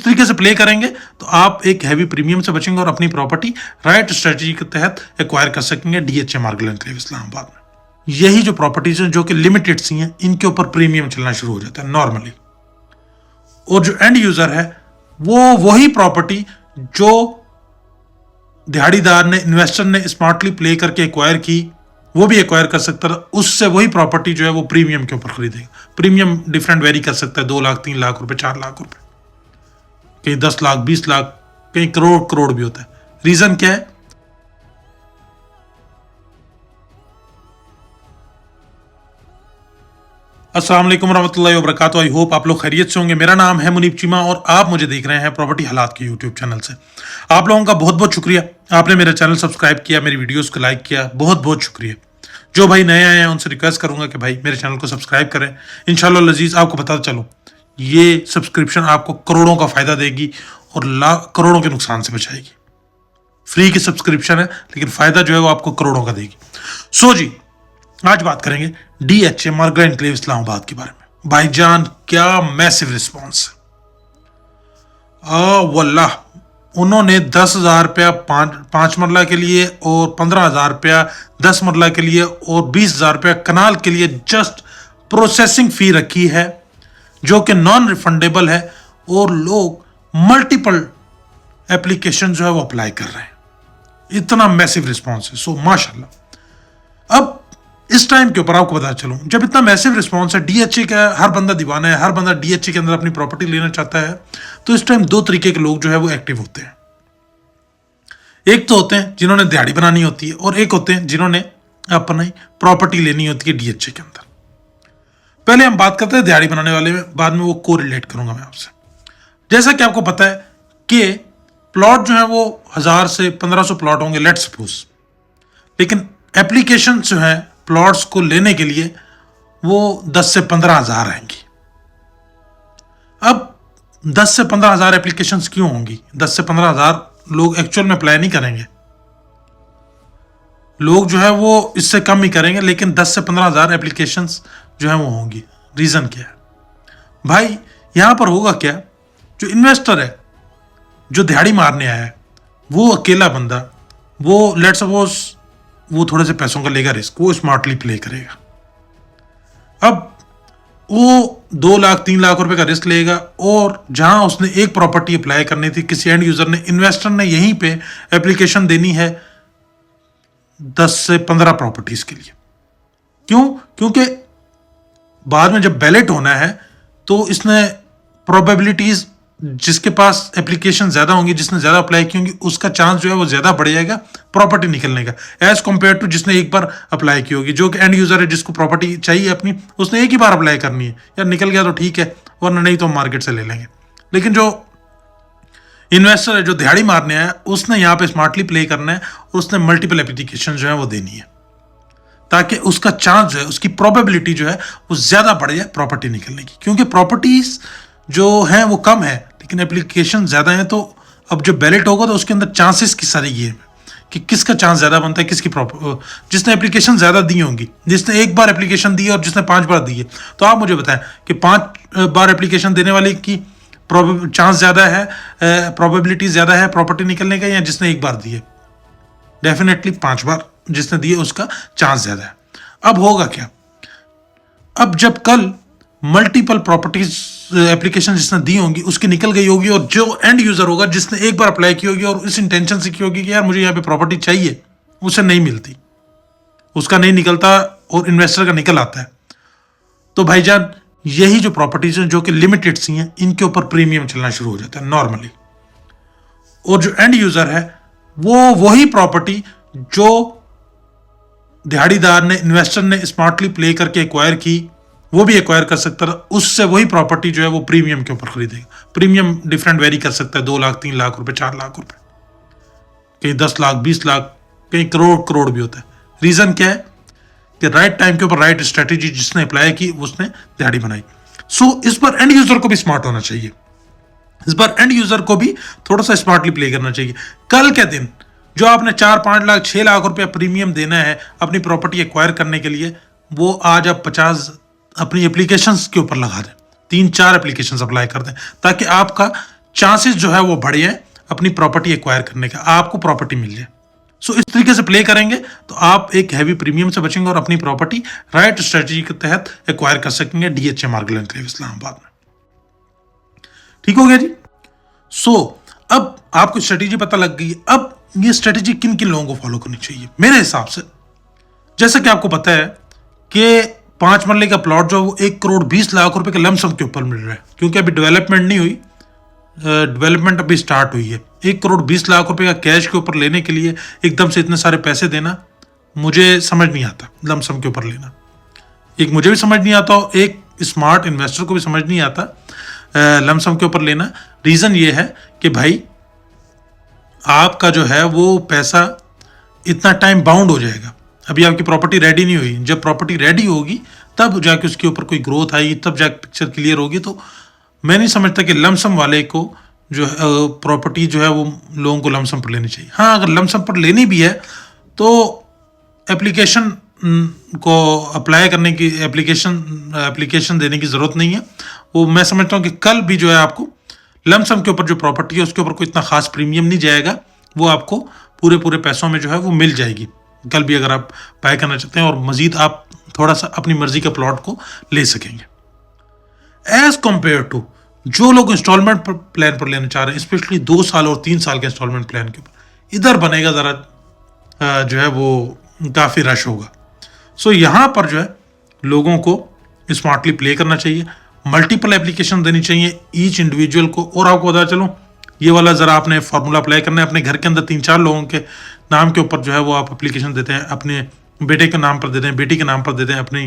तरीके से प्ले करेंगे तो आप एक हैवी प्रीमियम से बचेंगे और अपनी प्रॉपर्टी राइट स्ट्रेटजी के तहत एक्वायर कर सकेंगे डीएचए मार्गल एनक्लेव इस्लामाबाद में। यही जो प्रॉपर्टीज हैं जो कि लिमिटेड सी हैं, इनके ऊपर प्रीमियम चलना शुरू हो जाता है नॉर्मली। और जो एंड यूजर है वो वही प्रॉपर्टी जो दिहाड़ीदार ने, इन्वेस्टर ने स्मार्टली प्ले करके एक्वायर की, वो भी एक्वायर कर सकता है। उससे वही प्रॉपर्टी जो है वो प्रीमियम के ऊपर खरीदेगा। प्रीमियम डिफरेंट वेरी कर सकता है, 2 लाख, 3 लाख रुपए, 4 लाख रुपए, कहीं 10 लाख, 20 लाख, कहीं करोड़ करोड़ भी होता है। रीजन क्या है? अस्सलाम वालेकुम रहमतुल्लाहि व बरकातुहू। आई होप आप लोग खैरियत से होंगे। मेरा नाम है मुनीब चीमा और आप मुझे देख रहे हैं प्रॉपर्टी हालात के यूट्यूब चैनल से। आप लोगों का बहुत बहुत शुक्रिया, आपने मेरा चैनल सब्सक्राइब किया, मेरी वीडियोस को लाइक किया, बहुत बहुत शुक्रिया। जो भाई नए आए हैं उनसे रिक्वेस्ट करूंगा कि भाई मेरे चैनल को सब्सक्राइब करें। इंशाल्लाह लजीज आपको पता चलो, ये सब्सक्रिप्शन आपको करोड़ों का फायदा देगी और लाख करोड़ों के नुकसान से बचाएगी। फ्री की सब्सक्रिप्शन है लेकिन फायदा जो है वो आपको करोड़ों का देगी। सो जी, आज बात करेंगे डीएचए मार्गल एनक्लेव इस्लामाबाद के बारे में। भाईजान क्या मैसिव रिस्पॉन्स है। वल्लाह, उन्होंने 10,000 रुपया 5 मरला के लिए और 15,000 रुपया 10 मरला के लिए और 20,000 रुपया कनाल के लिए जस्ट प्रोसेसिंग फी रखी है, जो कि नॉन रिफंडेबल है। और लोग मल्टीपल एप्लीकेशन जो है वो अप्लाई कर रहे हैं। इतना मैसिव रिस्पॉन्स है। सो माशाल्लाह। अब इस टाइम के ऊपर आपको पता चलूं, जब इतना मैसिव रिस्पॉन्स है, डीएचए का हर बंदा दीवाना है, हर बंदा डीएचए के अंदर अपनी प्रॉपर्टी लेना चाहता है, तो इस टाइम 2 तरीके के लोग जो है वो एक्टिव होते हैं। एक तो होते हैं जिन्होंने दिहाड़ी बनानी होती है और एक होते हैं जिन्होंने अपनी प्रॉपर्टी लेनी होती है डीएचए के अंदर। पहले हम बात करते हैं दिहाड़ी बनाने वाले में, बाद में वो को रिलेट करूंगा मैं आपसे। जैसा कि आपको पता है कि प्लॉट जो है वो 1000 से 1500 प्लॉट होंगे, लेट्स सपोज, लेकिन एप्लीकेशन जो है प्लॉट्स को लेने के लिए वो 10 से 15,000 आएंगी। अब 10 से 15,000 एप्लीकेशंस क्यों होंगी? 10 से 15,000 लोग एक्चुअल में अप्लाई नहीं करेंगे, लोग जो है वो इससे कम ही करेंगे, लेकिन 10 से 15,000 एप्लीकेशंस जो है वो होंगी। रीजन क्या है भाई? यहां पर होगा क्या, जो इन्वेस्टर है, जो दिहाड़ी मारने आया है, वो अकेला बंदा, वो लेट्स सपोज वो थोड़े से पैसों का लेगा रिस्क, वो स्मार्टली प्ले करेगा। अब वो 2 लाख 3 लाख रुपए का रिस्क लेगा और जहां उसने एक प्रॉपर्टी अप्लाई करनी थी, किसी एंड यूजर ने, इन्वेस्टर ने यहीं पे एप्लीकेशन देनी है 10 से 15 प्रॉपर्टीज के लिए। क्यों? क्योंकि बाद में जब बैलेट होना है तो इसने प्रोबेबिलिटीज, जिसके पास एप्लीकेशन ज्यादा होंगी, जिसने ज्यादा अप्लाई की होंगी, उसका चांस जो है वो ज्यादा बढ़ जाएगा प्रॉपर्टी निकलने का, एज कंपेयर टू जिसने एक बार अप्लाई की होगी। जो कि एंड यूजर है, जिसको प्रॉपर्टी चाहिए अपनी, उसने एक ही बार अप्लाई करनी है, यार निकल गया तो ठीक है, वरना नहीं तो हम मार्केट से ले लेंगे। लेकिन जो इन्वेस्टर है, जो दिहाड़ी मारने आया, उसने यहाँ पे स्मार्टली प्ले करना है और उसने मल्टीपल एप्लीकेशन जो है वो देनी है, ताकि उसका चांस जो है, उसकी प्रोबेबिलिटी जो है वो ज्यादा बढ़ जाए प्रॉपर्टी निकलने की। क्योंकि प्रॉपर्टीज जो है वो कम है लेकिन एप्लीकेशन ज्यादा है, तो अब जब बैलेट होगा तो उसके अंदर चांसेस की सारी गेम है कि किसका चांस ज्यादा बनता है, किसकी जिसने एप्लीकेशन ज्यादा दी होंगी, जिसने एक बार एप्लीकेशन दी है और जिसने 5 बार दी है। तो आप मुझे बताएं कि 5 बार एप्लीकेशन देने वाले की चांस ज्यादा है, प्रोबेबिलिटी ज्यादा है प्रॉपर्टी निकलने का, या जिसने एक बार दी है? डेफिनेटली 5 बार जिसने दी है उसका चांस ज्यादा है। अब होगा क्या? अब जब कल मल्टीपल प्रॉपर्टीज एप्लीकेशन जिसने दी होंगी उसकी निकल गई होगी, और जो एंड यूजर होगा जिसने एक बार अप्लाई की होगी और इस इंटेंशन से की होगी कि यार मुझे यहाँ पे प्रॉपर्टी चाहिए, उसे नहीं मिलती, उसका नहीं निकलता और इन्वेस्टर का निकल आता है। तो भाईजान, यही जो प्रॉपर्टीज हैं जो कि लिमिटेड सी हैं, इनके ऊपर प्रीमियम चलना शुरू हो जाता है नॉर्मली। और जो एंड यूजर है वो वही प्रॉपर्टी जो दिहाड़ीदार ने, इन्वेस्टर ने स्मार्टली प्ले करके एक्वायर की, वो भी एक्वायर कर सकता है। उससे वही प्रॉपर्टी जो है वो प्रीमियम के ऊपर खरीदेगा। प्रीमियम डिफरेंट वेरी कर सकता है, 2 लाख, 3 लाख रुपए, 4 लाख रुपए, कहीं 10 लाख, 20 लाख, कहीं करोड़ करोड़ भी होता है। रीजन क्या है कि राइट टाइम के ऊपर राइट स्ट्रेटेजी जिसने अप्लाई की उसने दिहाड़ी बनाई। सो इस पर एंड यूजर को भी स्मार्ट होना चाहिए, इस बार एंड यूजर को भी थोड़ा सा स्मार्टली प्ले करना चाहिए। कल के दिन जो आपने 4-5 लाख 6 लाख रुपया प्रीमियम देना है अपनी प्रॉपर्टी एक्वायर करने के लिए, वो आज आप 50 अपनी एप्लीकेशंस के ऊपर लगा दें, 3-4 एप्लीकेशंस अप्लाई कर दें, ताकि आपका चांसेस जो है वो बढ़े हैं अपनी प्रॉपर्टी एक्वायर करने का, आपको प्रॉपर्टी मिल जाए। सो इस तरीके से प्ले करेंगे तो आप एक हैवी प्रीमियम से बचेंगे और अपनी प्रॉपर्टी राइट स्ट्रेटजी के तहत एक्वायर कर सकेंगे डीएचए मार्गल एनक्लेव इस्लामाबाद में। ठीक हो गया जी। सो अब आपको स्ट्रेटेजी पता लग गई। अब ये स्ट्रेटेजी किन किन लोगों को फॉलो करनी चाहिए मेरे हिसाब से? जैसा कि आपको पता है कि 5 मरले का प्लॉट जो वो 1,20,00,000 रुपए के लमसम के ऊपर मिल रहा है, क्योंकि अभी डेवलपमेंट नहीं हुई, डेवलपमेंट अभी स्टार्ट हुई है। 1,20,00,000 रुपए का कैश के ऊपर लेने के लिए एकदम से इतने सारे पैसे देना मुझे समझ नहीं आता। लमसम के ऊपर लेना एक मुझे भी समझ नहीं आता और एक स्मार्ट इन्वेस्टर को भी समझ नहीं आता लमसम के ऊपर लेना। रीजन ये है कि भाई आपका जो है वो पैसा इतना टाइम बाउंड हो जाएगा। अभी आपकी प्रॉपर्टी रेडी नहीं हुई, जब प्रॉपर्टी रेडी होगी तब जाके उसके ऊपर कोई ग्रोथ आएगी, तब जाके पिक्चर क्लियर होगी। तो मैं नहीं समझता कि लमसम वाले को जो है प्रॉपर्टी जो है वो लोगों को लमसम पर लेनी चाहिए। हाँ, अगर लमसम पर लेनी भी है तो एप्लीकेशन को अप्लाई करने की एप्लीकेशन देने की ज़रूरत नहीं है। वो मैं समझता हूँ कि कल भी जो है आपको लमसम के ऊपर जो प्रॉपर्टी है उसके ऊपर कोई इतना खास प्रीमियम नहीं जाएगा, वो आपको पूरे पैसों में जो है वो मिल जाएगी कल भी, अगर आप बाय करना चाहते हैं और मजीद आप थोड़ा सा अपनी मर्जी का प्लॉट को ले सकेंगे। एज कंपेयर टू जो लोग इंस्टॉलमेंट प्लान पर लेना चाह रहे हैं, स्पेशली 2 साल और 3 साल के इंस्टॉलमेंट प्लान के ऊपर, इधर बनेगा ज़रा जो है वो काफ़ी रश होगा। सो यहाँ पर जो है लोगों को स्मार्टली प्ले करना चाहिए, मल्टीपल एप्लीकेशन देनी चाहिए ईच इंडिविजुअल को। और आपको बता चलूँ, ये वाला ज़रा आपने फार्मूला अप्लाई करना है अपने घर के अंदर 3-4 लोगों के नाम के ऊपर जो है वो आप एप्लीकेशन देते हैं, अपने बेटे के नाम पर देते हैं, बेटी के नाम पर देते हैं, अपनी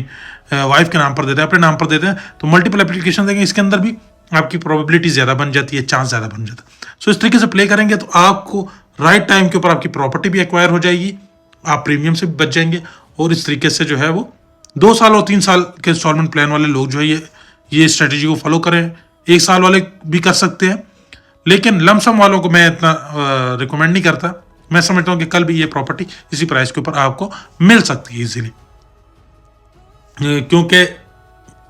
वाइफ के नाम पर देते हैं, अपने नाम पर देते हैं, तो मल्टीपल एप्लीकेशन देंगे, इसके अंदर भी आपकी प्रोबेबिलिटी ज़्यादा बन जाती है, चांस ज़्यादा बन जाता है। सो इस तरीके से प्ले करेंगे तो आपको राइट टाइम के ऊपर आपकी प्रॉपर्टी भी एक्वायर हो जाएगी, आप प्रीमियम से भी बच जाएंगे। और इस तरीके से जो है वो 2 साल और 3 साल के इंस्टॉलमेंट प्लान वाले लोग जो है ये स्ट्रेटेजी को फॉलो करें। 1 साल वाले भी कर सकते हैं, लेकिन लमसम वालों को मैं इतना रिकमेंड नहीं करता। मैं समझता हूँ कि कल भी ये प्रॉपर्टी इसी प्राइस के ऊपर आपको मिल सकती है इजीली, क्योंकि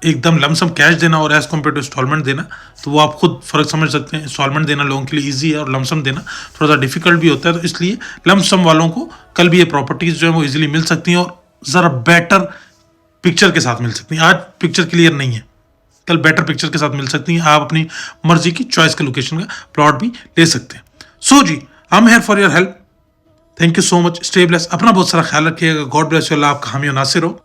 एकदम लमसम कैश देना और एज कम्पेयर टू इंस्टॉलमेंट देना, तो वो आप खुद फर्क समझ सकते हैं। इंस्टॉलमेंट देना लोगों के लिए ईजी है और लमसम देना थोड़ा सा डिफिकल्ट भी होता है। तो इसलिए लमसम वालों को कल भी ये प्रॉपर्टीज जो है वो इजीली मिल सकती हैं और ज़रा बेटर पिक्चर के साथ मिल सकती हैं। आज पिक्चर क्लियर नहीं है, कल बेटर पिक्चर के साथ मिल सकती हैं। आप अपनी मर्जी की चॉइस के लोकेशन का प्लॉट भी ले सकते हैं। So ji, I am here for your help. Thank you so much. Stay bless, अपना बहुत सारा ख्याल रखिएगा। God bless you. अल्लाह आपका हामी और नासिर हो।